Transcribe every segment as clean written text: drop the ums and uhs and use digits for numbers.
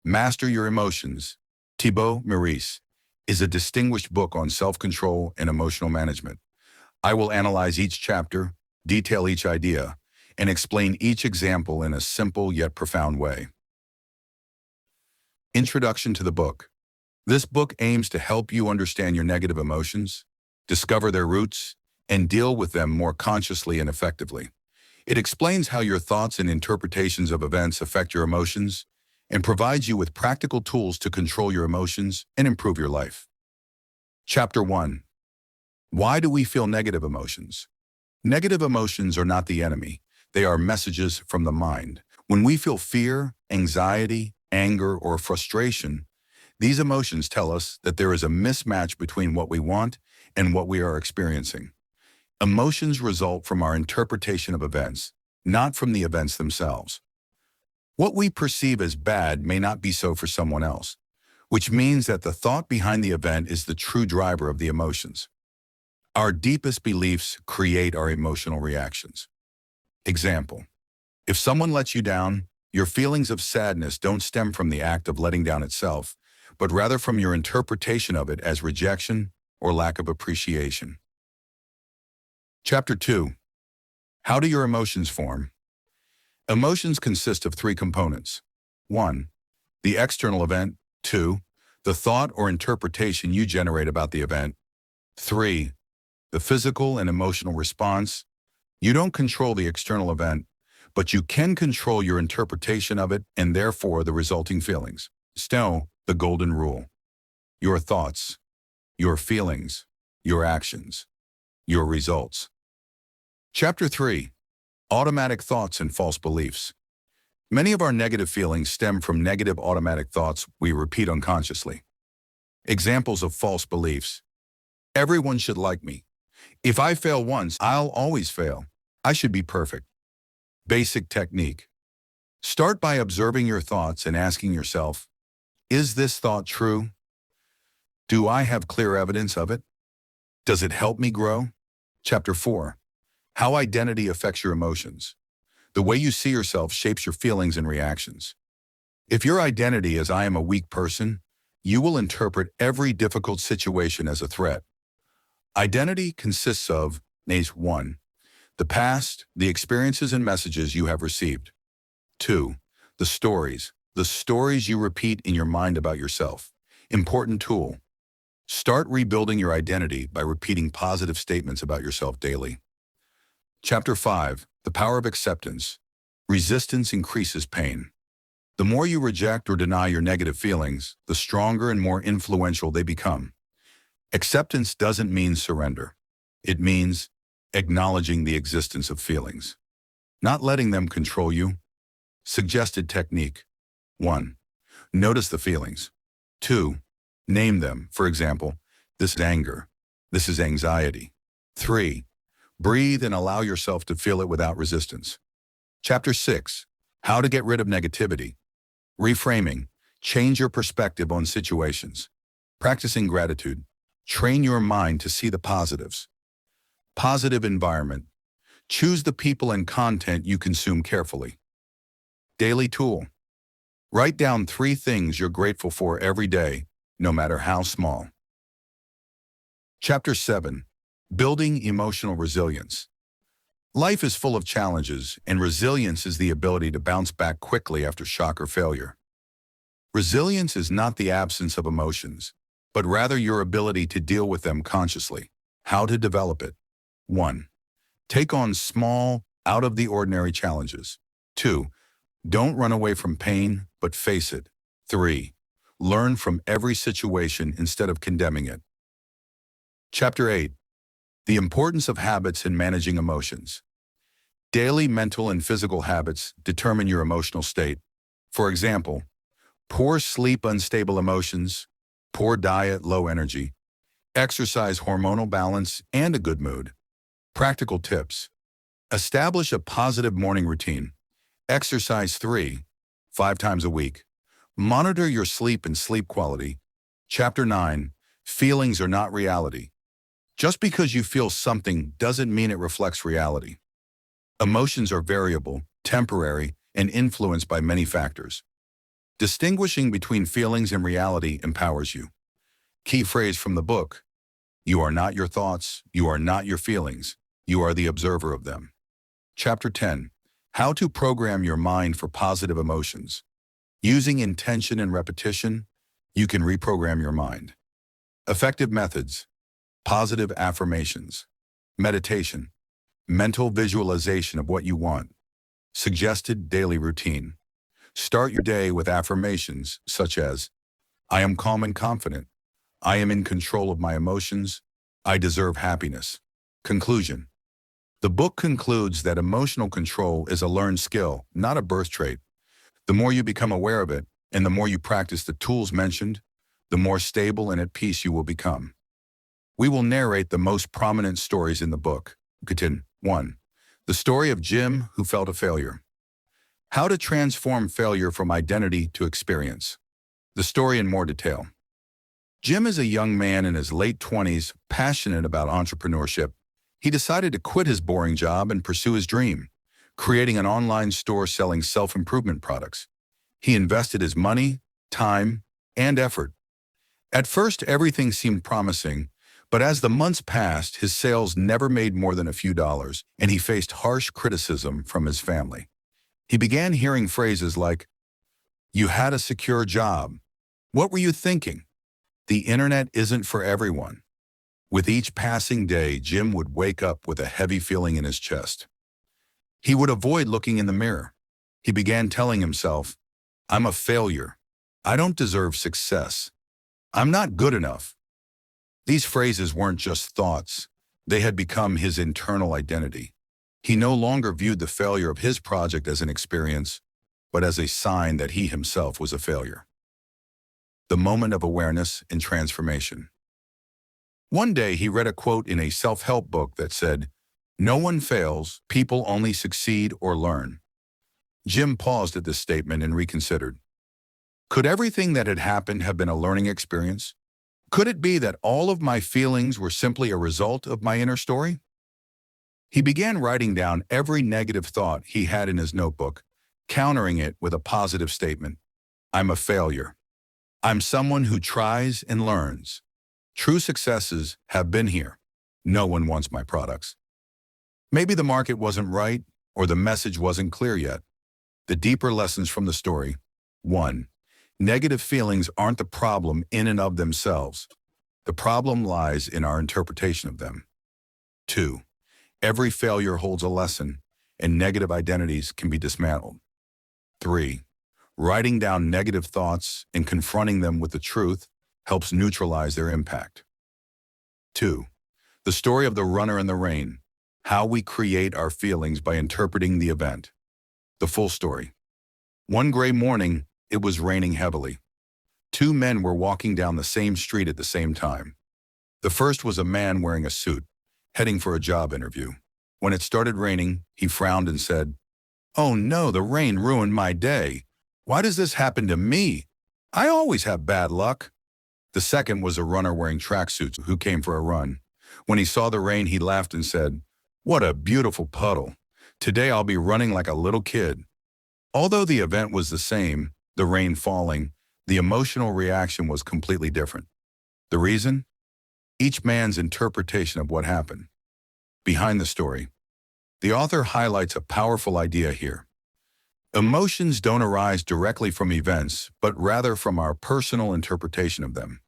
Master Your Emotions, Thibaut Morais, is a distinguished book on self-control and emotional management. I will analyze each chapter, detail each idea, and explain each example in a simple yet profound way. Introduction to the book. This book aims to help you understand your negative emotions, discover their roots, and deal with them more consciously and effectively. It explains how your thoughts and interpretations of events affect your emotions and provides you with practical tools to control your emotions and improve your life. Chapter 1. Why do we feel negative emotions? Negative emotions are not the enemy. They are messages from the mind. When we feel fear, anxiety, anger, or frustration, these emotions tell us that there is a mismatch between what we want and what we are experiencing. Emotions result from our interpretation of events, not from the events themselves. What we perceive as bad may not be so for someone else, which means that the thought behind the event is the true driver of the emotions. Our deepest beliefs create our emotional reactions. Example: if someone lets you down, your feelings of sadness don't stem from the act of letting down itself, but rather from your interpretation of it as rejection or lack of appreciation. Chapter 2. How do your emotions form? Emotions consist of three components. 1. The external event. 2. The thought or interpretation you generate about the event. 3. The physical and emotional response. You don't control the external event, but you can control your interpretation of it and therefore the resulting feelings. Know the golden rule. Your thoughts, your feelings, your actions, your results. Chapter 3. Automatic thoughts and false beliefs. Many of our negative feelings stem from negative automatic thoughts we repeat unconsciously. Examples of false beliefs. Everyone should like me. If I fail once, I'll always fail. I should be perfect. Basic technique. Start by observing your thoughts and asking yourself, is this thought true? Do I have clear evidence of it? Does it help me grow? Chapter 4. How identity affects your emotions. The way you see yourself shapes your feelings and reactions. If your identity is I am a weak person, you will interpret every difficult situation as a threat. Identity consists of 1. The past, the experiences and messages you have received. 2. The stories you repeat in your mind about yourself. Important tool. Start rebuilding your identity by repeating positive statements about yourself daily. Chapter 5. The power of acceptance. Resistance increases pain. The more you reject or deny your negative feelings, the stronger and more influential they become. Acceptance doesn't mean surrender. It means acknowledging the existence of feelings, not letting them control you. Suggested technique. 1. Notice the feelings. 2. Name them. For example, this is anger. This is anxiety. 3. Breathe and allow yourself to feel it without resistance. Chapter 6. How to get rid of negativity. Reframing. Change your perspective on situations. Practicing gratitude. Train your mind to see the positives. Positive environment. Choose the people and content you consume carefully. Daily tool. Write down 3 things you're grateful for every day, no matter how small. Chapter 7. Building emotional resilience. Life is full of challenges, and resilience is the ability to bounce back quickly after shock or failure. Resilience is not the absence of emotions, but rather your ability to deal with them consciously. How to develop it. 1. Take on small, out-of-the-ordinary challenges. 2. Don't run away from pain, but face it. 3. Learn from every situation instead of condemning it. Chapter 8. The importance of habits in managing emotions. Daily mental and physical habits determine your emotional state. For example, poor sleep, unstable emotions; poor diet, low energy; exercise, hormonal balance, and a good mood. Practical tips. Establish a positive morning routine. Exercise 3-5 times a week. Monitor your sleep and sleep quality. Chapter 9. Feelings are not reality. Just because you feel something doesn't mean it reflects reality. Emotions are variable, temporary, and influenced by many factors. Distinguishing between feelings and reality empowers you. Key phrase from the book: you are not your thoughts, you are not your feelings, you are the observer of them. Chapter 10. How to program your mind for positive emotions. Using intention and repetition, you can reprogram your mind. Effective methods: positive affirmations, meditation, mental visualization of what you want. Suggested daily routine. Start your day with affirmations such as, I am calm and confident. I am in control of my emotions. I deserve happiness. Conclusion. The book concludes that emotional control is a learned skill, not a birth trait. The more you become aware of it, and the more you practice the tools mentioned, the more stable and at peace you will become. We will narrate the most prominent stories in the book. 1. The story of Jim, who felt a failure. How to transform failure from identity to experience. The story in more detail. Jim is a young man in his late 20s, passionate about entrepreneurship. He decided to quit his boring job and pursue his dream, creating an online store selling self-improvement products. He invested his money, time, and effort. At first, everything seemed promising, but as the months passed, his sales never made more than a few dollars, and he faced harsh criticism from his family. He began hearing phrases like, "You had a secure job. What were you thinking? The internet isn't for everyone." With each passing day, Jim would wake up with a heavy feeling in his chest. He would avoid looking in the mirror. He began telling himself, "I'm a failure. I don't deserve success. I'm not good enough." These phrases weren't just thoughts. They had become his internal identity. He no longer viewed the failure of his project as an experience, but as a sign that he himself was a failure. The moment of awareness and transformation. One day he read a quote in a self-help book that said, "No one fails, people only succeed or learn." Jim paused at this statement and reconsidered. Could everything that had happened have been a learning experience? Could it be that all of my feelings were simply a result of my inner story? He began writing down every negative thought he had in his notebook, countering it with a positive statement. I'm a failure. I'm someone who tries and learns. True successes have been here. No one wants my products. Maybe the market wasn't right, or the message wasn't clear yet. The deeper lessons from the story. 1. Negative feelings aren't the problem in and of themselves. The problem lies in our interpretation of them. 2. Every failure holds a lesson, and negative identities can be dismantled. 3. Writing down negative thoughts and confronting them with the truth helps neutralize their impact. 2. The story of the runner in the rain, how we create our feelings by interpreting the event. The full story. One gray morning, it was raining heavily. 2 men were walking down the same street at the same time. The first was a man wearing a suit, heading for a job interview. When it started raining, he frowned and said, "Oh no, the rain ruined my day. Why does this happen to me? I always have bad luck." The second was a runner wearing tracksuits who came for a run. When he saw the rain, he laughed and said, "What a beautiful puddle. Today I'll be running like a little kid." Although the event was the same, the rain falling, the emotional reaction was completely different. The reason? Each man's interpretation of what happened. Behind the story. The author highlights a powerful idea here. Emotions don't arise directly from events, but rather from our personal interpretation of them.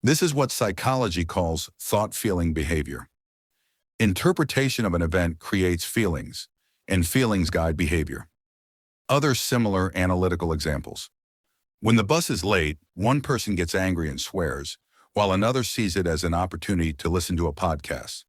This is what psychology calls thought-feeling behavior. Interpretation of an event creates feelings, and feelings guide behavior. Other similar analytical examples. When the bus is late, one person gets angry and swears, while another sees it as an opportunity to listen to a podcast.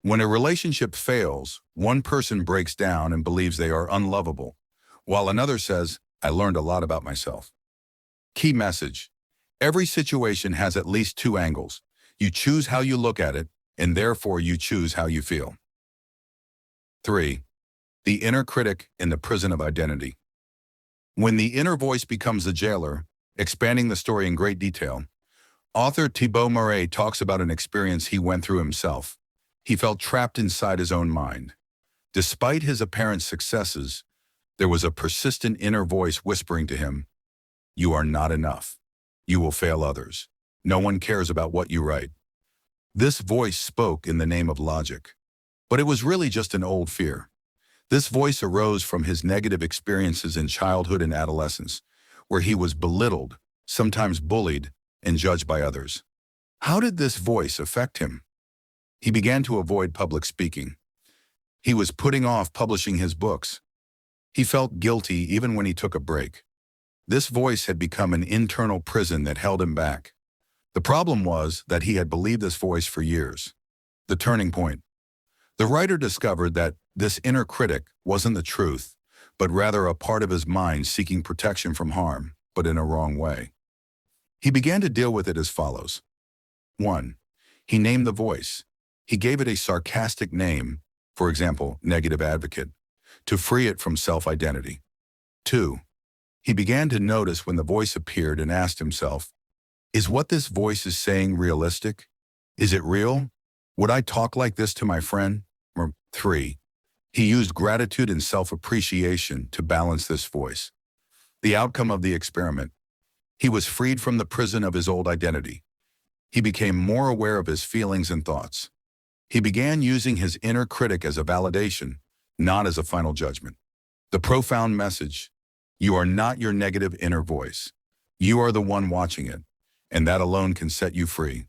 When a relationship fails, one person breaks down and believes they are unlovable, while another says, "I learned a lot about myself." Key message: every situation has at least 2 angles. You choose how you look at it, and therefore you choose how you feel. 3. The inner critic in the prison of identity. When the inner voice becomes the jailer, expanding the story in great detail, author Thibaut Morais talks about an experience he went through himself. He felt trapped inside his own mind. Despite his apparent successes, there was a persistent inner voice whispering to him, You are not enough. You will fail others. No one cares about what you write. This voice spoke in the name of logic. But it was really just an old fear. This voice arose from his negative experiences in childhood and adolescence, where he was belittled, sometimes bullied, and judged by others. How did this voice affect him? He began to avoid public speaking. He was putting off publishing his books. He felt guilty even when he took a break. This voice had become an internal prison that held him back. The problem was that he had believed this voice for years. The turning point. The writer discovered that this inner critic wasn't the truth, but rather a part of his mind seeking protection from harm, but in a wrong way. He began to deal with it as follows. 1. He named the voice. He gave it a sarcastic name, for example, negative advocate, to free it from self-identity. 2. He began to notice when the voice appeared and asked himself, is what this voice is saying realistic? Is it real? Would I talk like this to my friend? Or 3. He used gratitude and self-appreciation to balance this voice. The outcome of the experiment. He was freed from the prison of his old identity. He became more aware of his feelings and thoughts. He began using his inner critic as a validation, not as a final judgment. The profound message: you are not your negative inner voice. You are the one watching it, and that alone can set you free.